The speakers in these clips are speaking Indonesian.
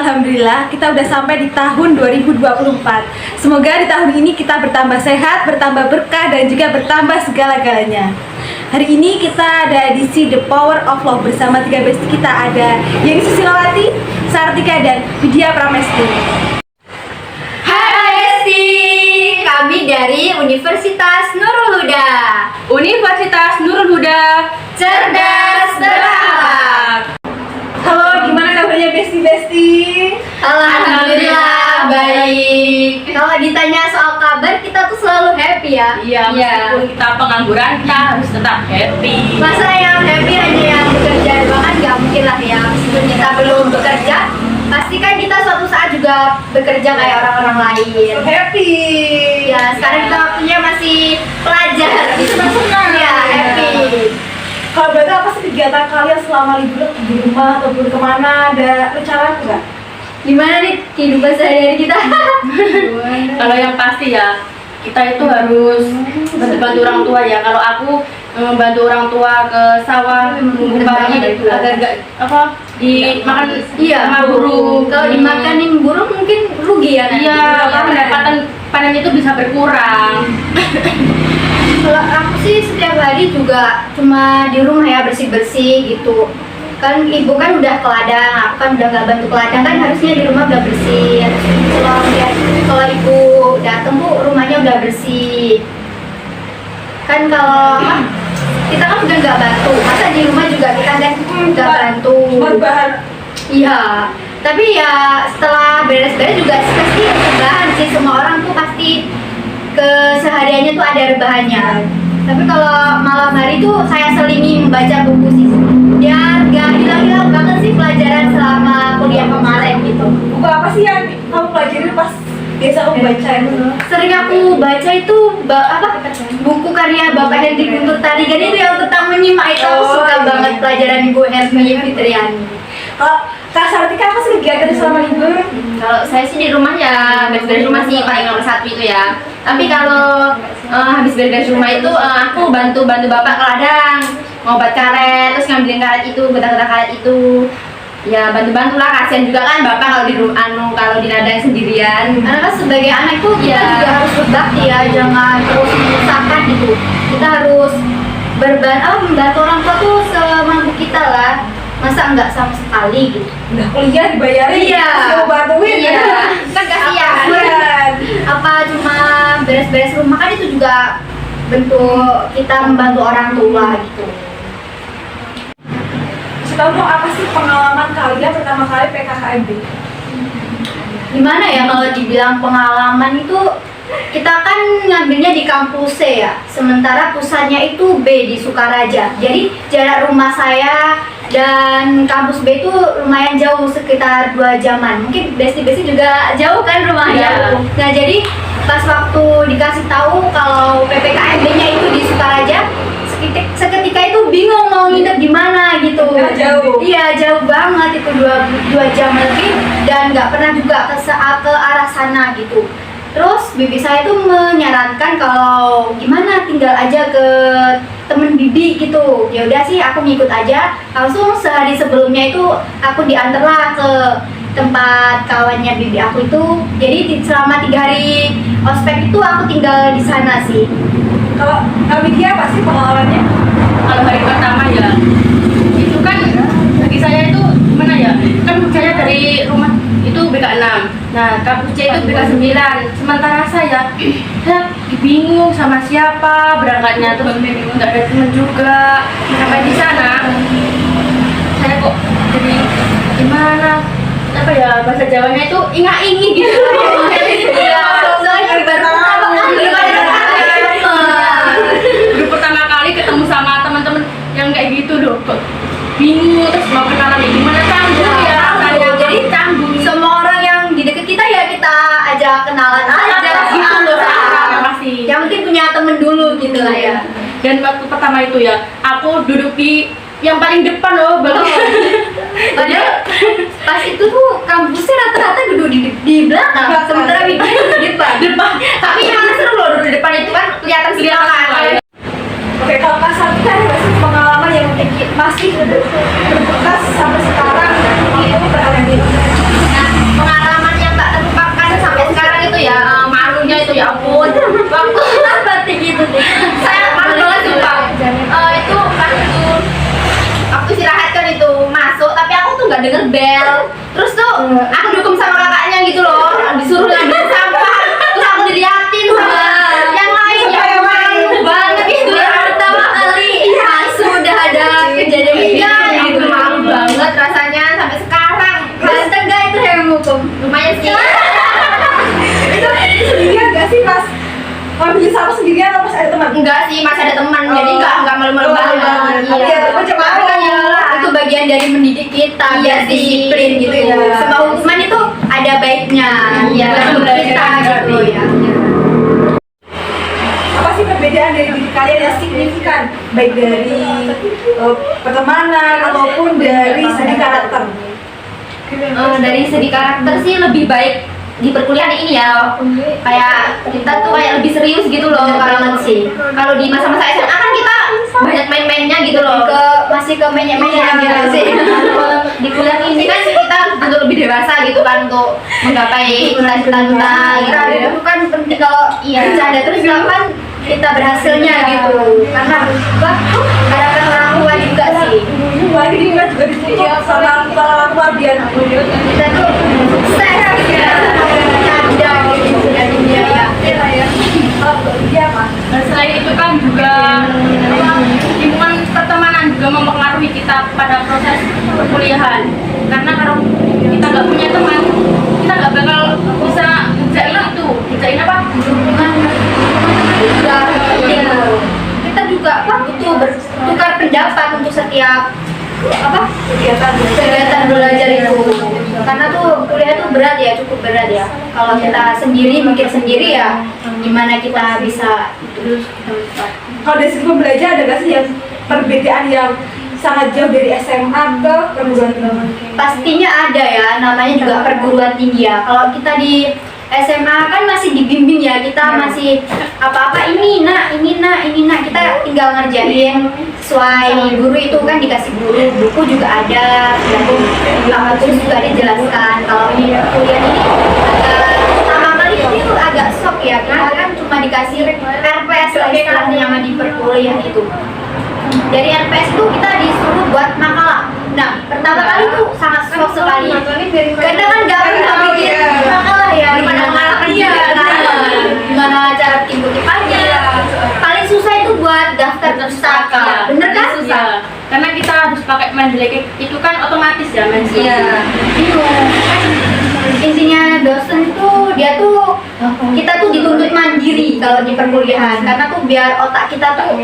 Alhamdulillah kita udah sampai di tahun 2024. Semoga di tahun ini kita bertambah sehat, bertambah berkah, dan juga bertambah segala-galanya. Hari ini kita ada edisi The Power of Love bersama 3 bestie kita, ada Yeni Susilawati, Sartika, dan Widya Pramesti. Hai Besti, kami dari Universitas Nurul Huda. Universitas Nurul Huda, cerdas berakhlak. Halo, gimana kabarnya Besti-Besti? Alhamdulillah baik. Kalau ditanya soal kabar, kita tuh selalu happy ya. Iya, meskipun kita pengangguran, kita harus tetap happy. Masa yang happy hanya yang bekerja doang kan nggak mungkin lah ya. Meskipun kita belum bekerja, pasti kan kita suatu saat juga bekerja kayak orang-orang lain. Happy. Ya, sekarang kita waktunya masih pelajar. Senang-senang. Ya, happy. Kalau berarti apa sih kegiatan kalian selama liburan di rumah ataupun kemana? Ada rencana nggak? Gimana nih kehidupan sehari-hari kita? Kalau yang pasti ya, kita itu harus bantu orang tua ya. Kalau aku membantu orang tua ke sawah nunggu pagi agar gak dimakan sama burung. Kalau dimakanin burung mungkin rugi ya nanti. Iya, pendapatan panen itu bisa berkurang. Kalau aku sih setiap hari juga cuma di rumah ya bersih-bersih gitu. Kan ibu kan udah ke ladang, aku kan udah gak bantu ke ladang, kan harusnya di rumah udah bersih. Kalau ibu dateng tuh rumahnya udah bersih. Kan kalau kita kan udah gak bantu, masa di rumah juga kita kan gak bantu. Berbahan. Iya, tapi ya setelah beres-beres juga pasti rebahan sih. Semua orang tuh pasti kesehariannya tuh ada rebahannya. Tapi kalau malam hari tuh saya selingi membaca buku sih. Ya nggak hilang-hilang banget sih pelajaran selama kuliah kemarin gitu. Buku apa sih yang kamu pelajari pas biasa kamu baca itu? Sering aku baca itu buku karya Bapak Henry Guntur Tarigan itu yang tentang menyimak itu. Aku suka banget pelajaran Ibu Hermi Fitriani. Kak Sartika apa sih kegiatan selama libur? Kalau saya sih di rumah ya, beres-beres rumah sih paling nomor 1 itu ya. Tapi kalau habis beres-beres rumah itu aku bantu bapak ke ladang, ngobat karet, terus ngambilin karet itu, getah-getah karet itu. Ya bantu-bantu lah, kasihan juga kan bapak kalau di kalau di ladang sendirian. Karena kan sebagai anak tuh kita juga harus berbakti ya, jangan terus menyusahkan gitu. Kita harus membantu orang tua tuh semampu kita lah. Masa enggak sama sekali gitu. Udah kuliah dibayarin, Iya. masih mau bantuin. Iya. Kan kasihan. Apa cuma beres-beres rumah, kan itu juga bentuk kita membantu orang tua gitu. Tahu dong apa sih pengalaman kalian pertama kali PKKMB? Gimana ya kalau dibilang pengalaman itu, kita kan ngambilnya di kampus C ya, sementara pusatnya itu B di Sukaraja. Jadi jarak rumah saya dan kampus B itu lumayan jauh, sekitar 2 jaman. Mungkin besti-besti juga jauh kan rumahnya. Iya. Nah jadi pas waktu dikasih tahu kalau PPKMB-nya itu di Sukaraja, seketika itu bingung mau nginep di mana gitu. Jauh. Iya jauh banget itu, 2 jam lebih, dan nggak pernah juga ke arah sana gitu. Terus bibi saya tuh menyarankan kalau gimana tinggal aja ke temen bibi gitu. Ya udah sih aku ngikut aja. Langsung sehari sebelumnya itu aku diantarlah ke tempat kawannya bibi aku itu. Jadi selama 3 hari ospek itu aku tinggal di sana sih. Kalau Widya apa sih pengalamannya? Kalau hari pertama ya, itu kan bagi saya itu gimana ya? Kan saya dari rumah itu BK6, nah kampus C itu BK9. Sementara saya bingung sama siapa berangkatnya, terus nggak ada teman juga. Sampai di sana saya kok jadi gimana, apa ya, bahasa Jawanya itu inga-ingi gitu. Iya, soalnya pertama kali Baru pertama kali ketemu sama teman-teman yang kayak gitu loh, kok bingung, terus mau kenalan gimana, canggung ya saya. Jadi canggung. Semua orang yang di deket kita ya kita ajak kenalan aja Gitu loh, Ah. pasti. Yang penting punya temen dulu gitu lah ya. Dan waktu pertama itu ya, aku duduk di yang paling depan loh, Padahal pas itu tuh kampusnya rata-rata duduk di belakang, sementara Widya duduk di depan. Tapi yang seru loh duduk di depan itu kan kelihatan semua kan. Oke, kalau Kak Sartika ada nggak sih pengalaman yang masih berbekas sampai sekarang itu berada di? Nah, ya ampun. Waktu Seperti gitu deh. saya malu banget sumpah. Itu pas itu aku istirahat kan itu masuk, tapi aku tuh nggak denger bel. Terus tuh aku dukung sama kakaknya gitu loh, disuruh ngambil sampah. Terus aku diliatin sama yang lain ya malu banget gitu ya. Pertama kali masuk udah ada kejadian Iya, gitu. itu malu banget rasanya sampai sekarang. Ganteng gak itu yang hukum? Lumayan sih. Itu sendirian gak sih pas ngambil sampah sendirian atau pas ada teman? Enggak sih, masih ada teman, jadi nggak malu-malu Oh, banget. tapi ya macam Tapi kan ya, itu bagian dari mendidik kita Iya biar sih, disiplin gitu. iya. Semua hukuman itu ada baiknya. Iya, Untuk benar, kita benar, gitu ya. Apa sih perbedaan dari diri kalian yang signifikan, baik dari pertemanan ataupun dari segi karakter? Dari segi karakter sih lebih baik di perkuliahan ini ya, kayak kita tuh kayak lebih serius gitu loh. Kalau kalau di masa-masa SMA kan kita banyak main-mainnya gitu loh. Masih ke mainnya gitu sih. Di kuliah ini kan kita untuk lebih dewasa gitu kan, untuk menggapai cita-cita kita gitu. Itu kan penting kalau bercanda terus kan kita berhasilnya gitu. Karena kadang orang tua juga sih. Lagi juga ditutup sama orang tua biar Kita tuh sukses ya. Ada gitu jadinya ya. iya Pak. Dan selain itu kan juga lingkungan pertemanan juga mempengaruhi kita pada proses perkuliahan. Karena kalau kita nggak punya teman, kita nggak bakal bisa ngerjain itu. Ngerjain apa? Juga penting. Kita juga butuh bertukar pendapat untuk setiap kegiatan belajar itu. Karena tuh kuliah tuh berat ya, cukup berat ya. Kalau kita sendiri mikir sendiri ya, gimana kita bisa itu. Kalau dari segi pembelajaran ada nggak sih yang perbedaan yang sangat jauh dari SMA ke perguruan tinggi? Pastinya ada ya, namanya juga perguruan tinggi ya. Kalau kita di SMA kan masih dibimbing ya, kita masih apa-apa ini nak, kita tinggal ngerjain sesuai guru itu kan, dikasih guru, buku juga ada, terus juga dijelaskan. Kalau ini kuliah ini pertama kali itu agak shock ya, karena kan cuma dikasih RPS lah istilahnya yang di perkuliahan itu. Dari RPS itu kita disuruh buat makalah. Nah, pertama kali itu sangat shock sekali. Karena kan nggak pernah bikin makalah ya. Gimana cara bikin kutipannya? Paling susah itu buat daftar pustaka. Bener kan? Susah. Karena kita harus pakai Mendeley itu kan otomatis ya Mendeley. Iya. Intinya dosen tuh dia tuh kita tuh dituntut mandiri kalau di perkuliahan, karena tuh biar otak kita tuh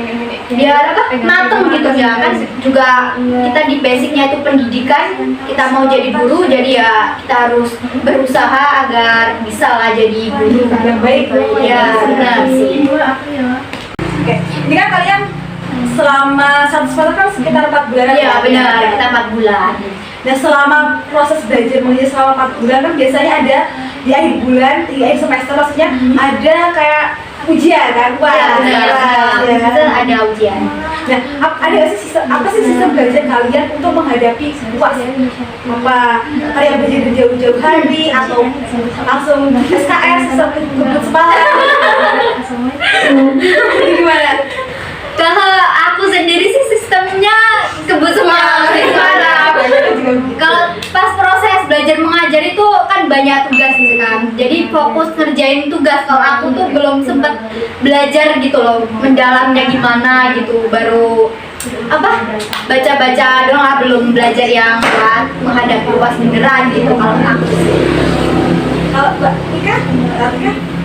biar mateng gitu ya kan. Juga kita di basicnya itu pendidikan, kita mau jadi guru, jadi ya kita harus berusaha agar bisa lah jadi guru yang baik. ya. Benar sih. Oke, ini kan kalian selama satu semester kan sekitar 4 bulan. Iya benar, kita 4 bulan. Nah selama proses belajar mengajar selama 4 bulan kan biasanya ada di akhir bulan, di akhir semester maksudnya ada kayak ujian kan? Ya, benar. ya. Itu ada ujian. Nah, ada nggak sih apa sih sistem belajar kalian untuk menghadapi UAS? Apa kalian belajar dari jauh-jauh hari atau langsung SKS, sistem kebut sekolah? Gimana? Kalau aku sendiri sih sistemnya kebut semangat. Kalau pas proses belajar mengajar itu kan banyak tugas gitu kan. Jadi fokus ngerjain tugas. Kalau aku tuh belum sempet belajar gitu loh, mendalamnya gimana gitu. Baru baca-baca doang lah, belum belajar yang buat menghadapi UAS beneran gitu kalau aku sih. Kalau Mbak Ika?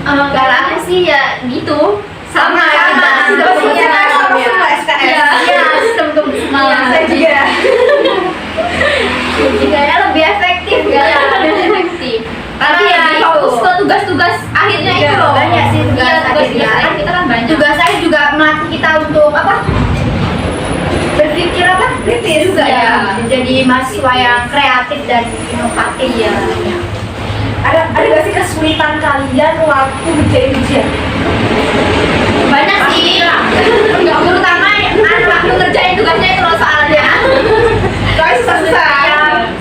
Kalau aku sih ya gitu. Sama Sistemnya sama SKS. Iya, sistem kebut semangat. Saya juga. Kayaknya lebih efektif Ya, ya. lebih efektif. Tapi ya Lebih itu. fokus ke tugas-tugas akhirnya Iya, itu loh. banyak sih tugas Iya, akhirnya. tugas kita kan banyak. Tugas saya juga melatih kita untuk berpikir kritis juga Iya. ya. Jadi mahasiswa yang kreatif dan inovatif ya. Ada nggak sih kesulitan kalian waktu ngerjain ujian? Banyak sih. Enggak terutama waktu ngerjain tugasnya itu loh soalnya. Soalnya susah-susah.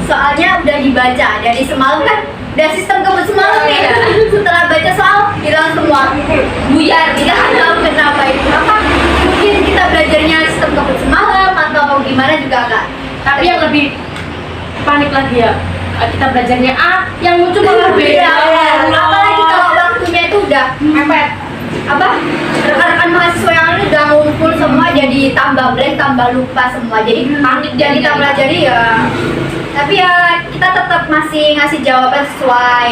Soalnya udah dibaca dari semalam kan, udah sistem kebut semalam nih. Setelah baca soal, kita langsung semua buyar. Tidak tahu kenapa itu. Apa? Mungkin kita belajarnya sistem kabut semalam atau gimana juga agak. Tapi yang lebih panik lagi ya, kita belajarnya A, yang muncul malah B. Iya, Ya Allah. apalagi kalau waktunya itu udah mepet. Apa? Rekan-rekan mahasiswa yang lain udah ngumpul semua jadi tambah blank, tambah lupa semua. Jadi panik dan kita pelajari ya. Tapi ya kita tetap masih ngasih jawaban sesuai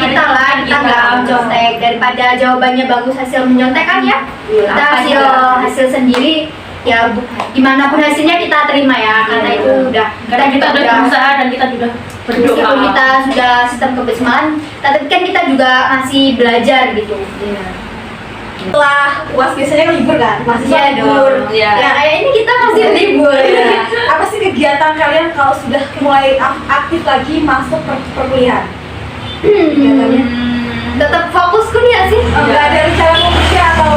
kita lah, kita nggak mencontek. Daripada jawabannya bagus hasil menyontek kan ya. Kita hasil sendiri ya, gimana pun hasilnya kita terima ya, karena itu udah Karena kita udah berusaha dan kita juga berdoa. meskipun kita sudah sistem kebersamaan, tapi kan kita juga masih belajar gitu. Setelah UAS biasanya kan libur kan, mahasiswa Iya libur. dong. Iya. Ya kayak ini kita masih libur ya. Apa sih kegiatan kalian kalau sudah mulai aktif lagi masuk perkuliahan? Kegiatannya? Tetap fokus kuliah sih. Nggak ada rencana mau kerja atau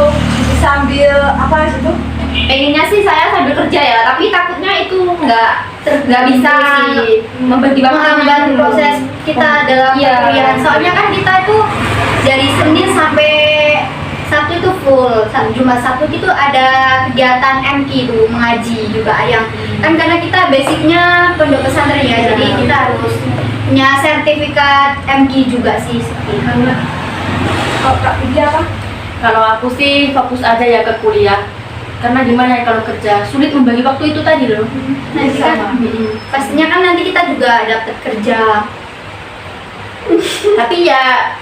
sambil apa gitu? Pengennya sih saya sambil kerja ya, tapi takutnya itu nggak bisa membagi waktu menghambat proses kita dalam perkuliahan. Soalnya kan kita itu dari Senin sampai Sabtu itu full, Jumat Sabtu itu ada kegiatan MQ itu mengaji juga yang kan karena kita basicnya pondok pesantren ya, jadi kita harus punya sertifikat MQ juga sih. Kalau Kak Vidya apa? Kalau aku sih fokus aja ya ke kuliah. Karena gimana ya kalau kerja, sulit membagi waktu itu tadi loh. Nanti kan, pastinya kan nanti kita juga dapat kerja. Tapi ya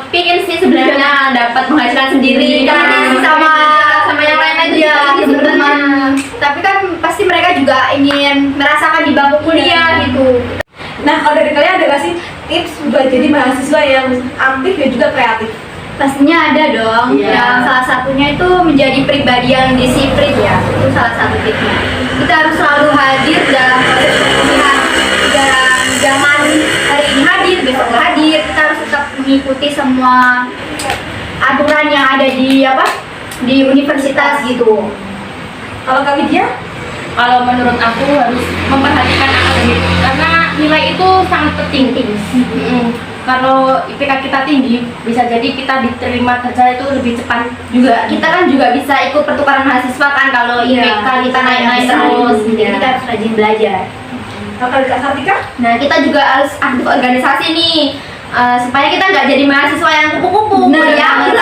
pingin sih sebenarnya dapat penghasilan sendiri. Karena sih sama yang lain aja sebenarnya. Tapi kan pasti mereka juga ingin merasakan di bangku kuliah gitu. Nah, kalau dari kalian ada nggak sih tips buat jadi mahasiswa yang aktif dan juga kreatif? Pastinya ada dong. Iya. Yang salah satunya itu menjadi pribadi yang disiplin ya. Itu salah satu tipsnya. Kita harus selalu hadir dalam proses perkuliahan. Jangan hari ini hadir, besok nggak hadir. Kita harus tetap mengikuti semua aturan yang ada di universitas gitu. Kalau Kak Vidya? Kalau menurut aku harus memperhatikan akademik karena nilai itu sangat penting. Kalau IPK kita tinggi, bisa jadi kita diterima kerja itu lebih cepat juga. Kita kan juga bisa ikut pertukaran mahasiswa kan kalau IPK kita naik-naik terus. Jadi kita harus rajin belajar. Kalau Kak Sartika? Nah, kita juga harus aktif organisasi nih. Supaya kita nggak jadi mahasiswa yang kupu-kupu. Nah, ya, betul.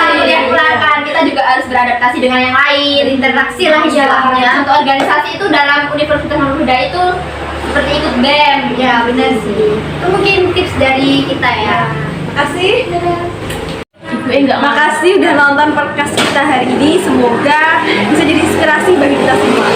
pulang-pulang. Kita juga harus beradaptasi dengan yang lain, interaksi lah istilahnya. Untuk organisasi itu dalam Universitas Muhammadiyah itu seperti ikut BEM. Ya, benar sih. Itu mungkin tips dari kita ya. Makasih. Ibu enggak Makasih udah nonton podcast kita hari ini. Semoga bisa jadi inspirasi bagi kita semua.